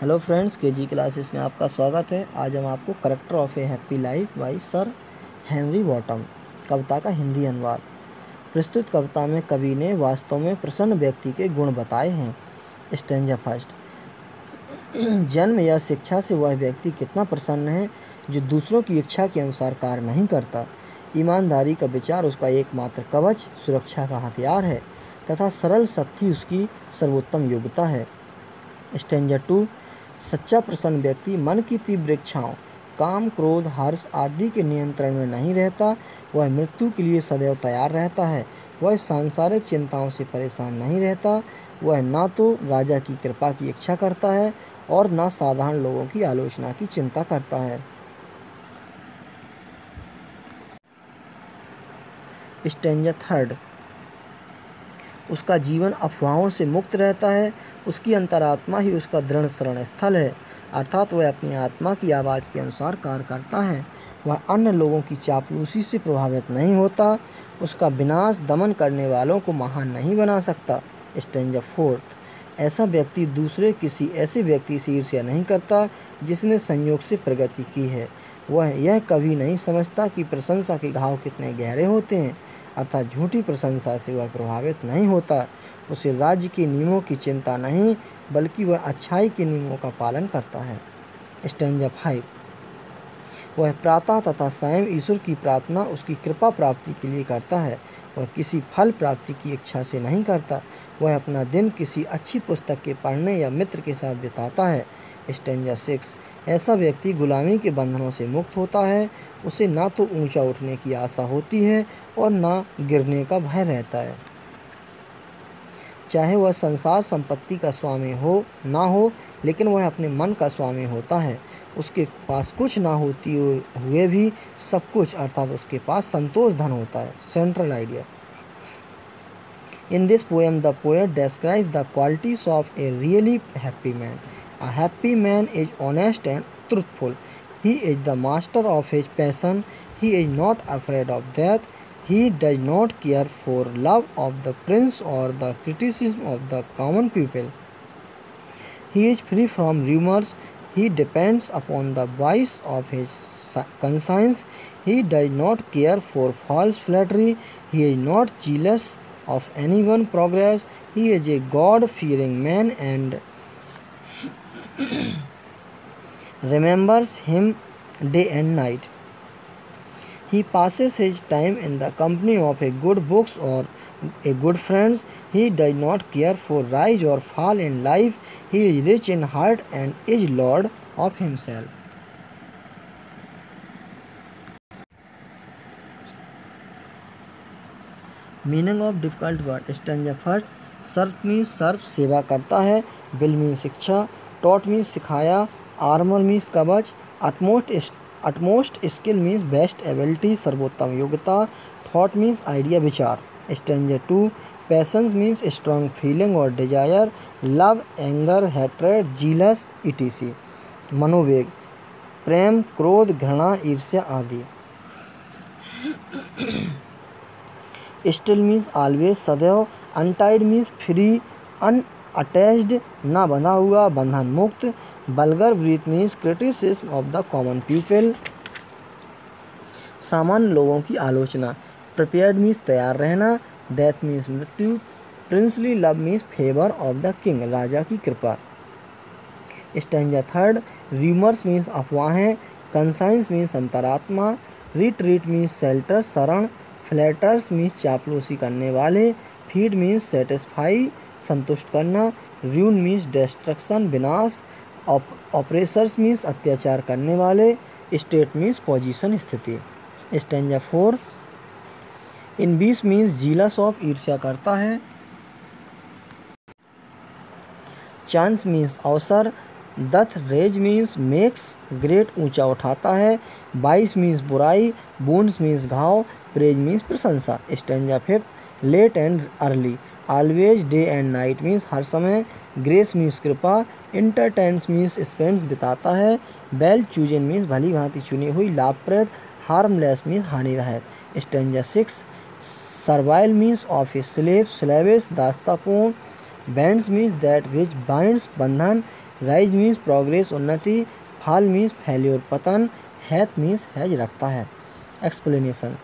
Hello friends, KG classes में आपका स्वागत है। आज हम आपको character of a happy life by sir Henry Wotton कविता का हिंदी अनुवाद। प्रस्तुत कविता में कवि ने वास्तव में प्रसन्न व्यक्ति के गुण बताए हैं। Stanza first. जन्म या शिक्षा से वह व्यक्ति कितना प्रसन्न है जो दूसरों की इच्छा के अनुसार कार्य नहीं करता। ईमानदारी का विचार उसका एकमात्र कवच, सुरक्षा का हथियार है तथा सरल सत्य उसकी सर्वोत्तम योग्यता है। Stanza two. सच्चा प्रसन्न व्यक्ति मन की तीव्र इच्छाओं, काम, क्रोध, हर्ष आदि के नियंत्रण में नहीं रहता। वह मृत्यु के लिए सदैव तैयार रहता है। वह सांसारिक चिंताओं से परेशान नहीं रहता। वह ना तो राजा की कृपा की इच्छा करता है और ना साधारण लोगों की आलोचना की चिंता करता है। Stanza third. उसका जीवन अफवाहों से मुक्त रहता है। उसकी अंतरात्मा ही उसका दृढ़ शरण स्थल है, अर्थात वह अपनी आत्मा की आवाज़ के अनुसार कार्य करता है। वह अन्य लोगों की चापलूसी से प्रभावित नहीं होता। उसका विनाश दमन करने वालों को महान नहीं बना सकता। Stanza fourth. ऐसा व्यक्ति दूसरे किसी ऐसे व्यक्ति से ईर्ष्या नहीं करता जिसने संयोग से प्रगति की है। वह यह कभी नहीं समझता कि प्रशंसा के घाव कितने गहरे होते हैं, अर्थात झूठी प्रशंसा से वह प्रभावित नहीं होता। उसे राज्य के नियमों की चिंता नहीं, बल्कि वह अच्छाई के नियमों का पालन करता है। स्टैंजा 5। वह प्रातः तथा स्वयं ईश्वर की प्रार्थना उसकी कृपा प्राप्ति के लिए करता है। वह किसी फल प्राप्ति की इच्छा से नहीं करता। वह अपना दिन किसी अच्छी पुस्तक के पढ़ने या मित्र के साथ बिताता है। स्टैंजा 6। ऐसा व्यक्ति गुलामी के बंधनों से मुक्त होता है। उसे ना तो ऊंचा उठने की आशा होती है और ना गिरने का भय रहता है। चाहे वह संसार संपत्ति का स्वामी हो ना हो, लेकिन वह अपने मन का स्वामी होता है। उसके पास कुछ ना होती हुए भी सब कुछ, अर्थात उसके पास संतोष धन होता है। Central idea. In this poem the poet describes the qualities of a really happy man. A happy man is honest and truthful. He is the master of his passion. He is not afraid of death. He does not care for love of the prince or the criticism of the common people. He is free from rumors. He depends upon the voice of his conscience. He does not care for false flattery. He is not jealous of anyone's progress. He is a God-fearing man and remembers him day and night. He passes his time in the company of a good books or a good friends. He does not care for rise or fall in life. He is rich in heart and is Lord of himself. Meaning of difficult word. Stanza first. Serve means serve सेवा करता है। Bill means शिक्षा। Taught means सिखाया। Armour means कवच। Utmost skill means best ability, सर्वोत्तम योग्यता। Thought means idea, विचार। Stanza two. Passions means strong feeling और desire. Love, anger, hatred, jealous, etc. मनोवेग, प्रेम, क्रोध, घृणा, ईर्ष्या आदि। स्टिल मीन्स ऑलवेज, सदैव। अनटाइड मीन्स फ्री, अनअटैच्ड, ना बंधा हुआ, बंधन मुक्त। Vulgar breathe means criticism of the common people, सामान्य लोगों की आलोचना। प्रिपेयर्ड मीन्स तैयार रहना। डेथ मीन्स मृत्यु। Princely love means favour of the king, राजा की कृपा। Stanza third. रूमर्स मीन्स अफवाहें। कंसाइंस मीन्स अंतरात्मा। रिट्रीट मीन्स शेल्टर, शरण। फ्लैटर्स मीन्स चापलूसी करने वाले। फीड मीन्स सेटिस्फाई, संतुष्ट करना। र्यून मीन्स डिस्ट्रक्शन, विनाश। ऑपरेसर्स मीन्स अत्याचार करने वाले। स्टेट मीन्स पोजीशन, स्थिति। Stanza 4। In 20 means jealous of, ईर्ष्या करता है। चांस मीन्स अवसर। Doth raise means makes great, ऊंचा उठाता है। 22 मीन्स बुराई। वुंड्स मीन्स घाव। प्रेज मीन्स प्रशंसा। Stanza 5। Late and early. Always, day and night means हर समय। ग्रेस मीन्स कृपा। इंटरटेन्स मीन्स स्पेंड्स, बिताता है। वेल चूजन मीन्स भली भांति चुनी हुई, लाभप्रद। हार्मलेस मीन्स हानि रहित। Stanza 6। Servile means of a slave, slavish, दासतापूर्ण। Bands means that which binds बंधन, राइज मीन्स प्रोग्रेस उन्नति, फॉल मीन्स फेल्योर पतन, हैथ मीन्स हैज रखता है। एक्सप्लेनेशन।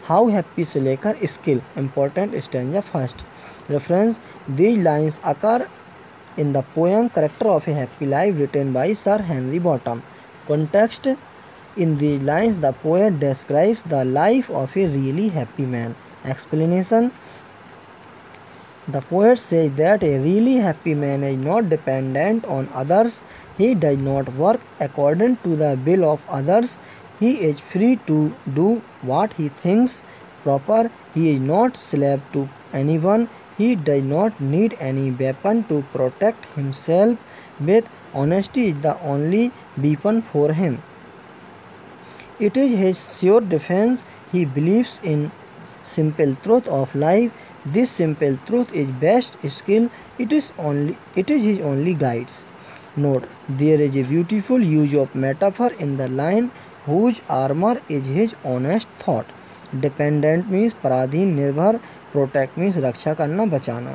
हाउ हैप्पी से लेकर skill important stanza first. Reference these lines occur in the poem Character of a Happy Life written by Sir Henry Bottom. Context: in these lines the poet describes the life of a really happy man. Explanation: the poet says that a really happy man is not dependent on others. He does not work according to the will of others. He is free to do what he thinks proper. He is not slave to anyone. He does not need any weapon to protect himself with. Honesty is the only weapon for him. It is his sure defense. He believes in simple truth of life. This simple truth is best skill. It is his only guides. Note: there is a beautiful use of metaphor in the line whose armor is his honest thought. Dependent means पराधीन निर्भर, protect means रक्षा करना बचाना।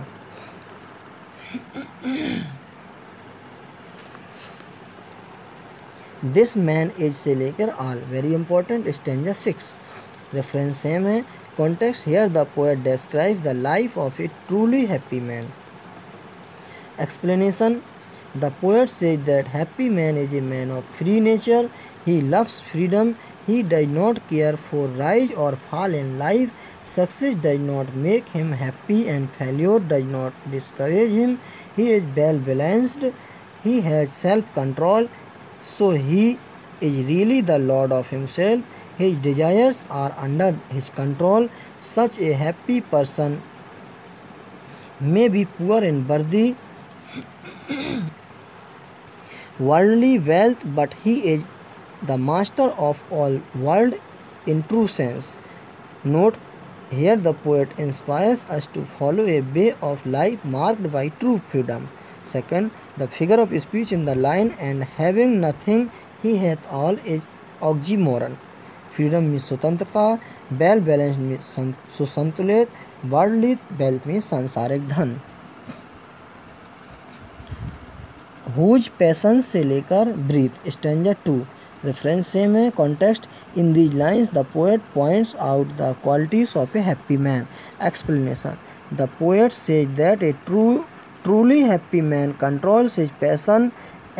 This man age से लेकर all very important stanza 6। Reference same है। Context here the poet describes the life of a truly happy man. Explanation: the poet says that happy man is a man of free nature. He loves freedom. He does not care for rise or fall in life. Success does not make him happy and failure does not discourage him. He is well balanced. He has self-control. So he is really the lord of himself. His desires are under his control. Such a happy person may be poor in birthday, worldly wealth, but he is the master of all world in true sense. Note: here the poet inspires us to follow a way of life marked by true freedom. Second, the figure of speech in the line and having nothing he hath all is oxymoron. Freedom means स्वतंत्रता, well balanced means सुसंतुलित, worldly wealth means सांसारिक धन। Whose passion से लेकर breathe stanza 2। Reference same है। Context: in these lines the poet points out the qualities of a happy man. Explanation: the poet says that A truly happy man controls his passion,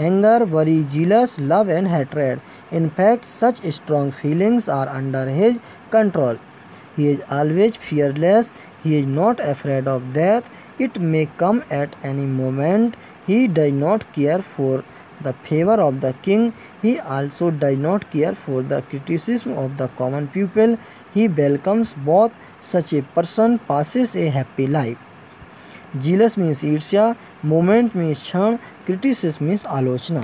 anger, worry, jealous, love and hatred. In fact, such strong feelings are under his control. He is always fearless. He is not afraid of death. It may come at any moment. He does not care for the favor of the king. He also does not care for the criticism of the common people. He welcomes both. Such a person passes a happy life. Jealous means ईर्ष्या, moment means क्षण, criticism means आलोचना।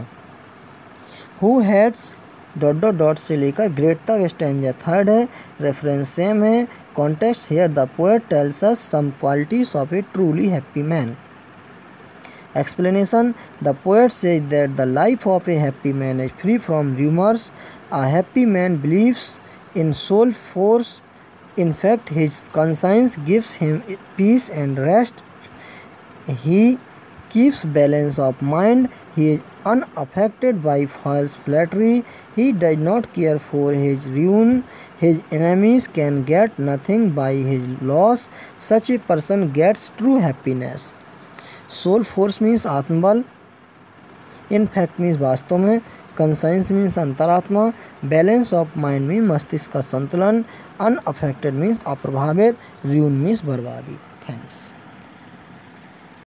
Who hates ... से लेकर great तक stanza 3 है। Reference same है। Context: here the poet tells us some qualities of a truly happy man. Explanation: the poet says that the life of a happy man is free from rumors. A happy man believes in soul force. In fact, his conscience gives him peace and rest. He keeps balance of mind. He is unaffected by false flattery. He does not care for his ruin. His enemies can get nothing by his loss. Such a person gets true happiness. Soul force means आत्मबल, in fact means वास्तव में, conscience means अंतरात्मा, balance of mind means मस्तिष्क का संतुलन, unaffected means अप्रभावित, ruin means बर्बादी। Thanks.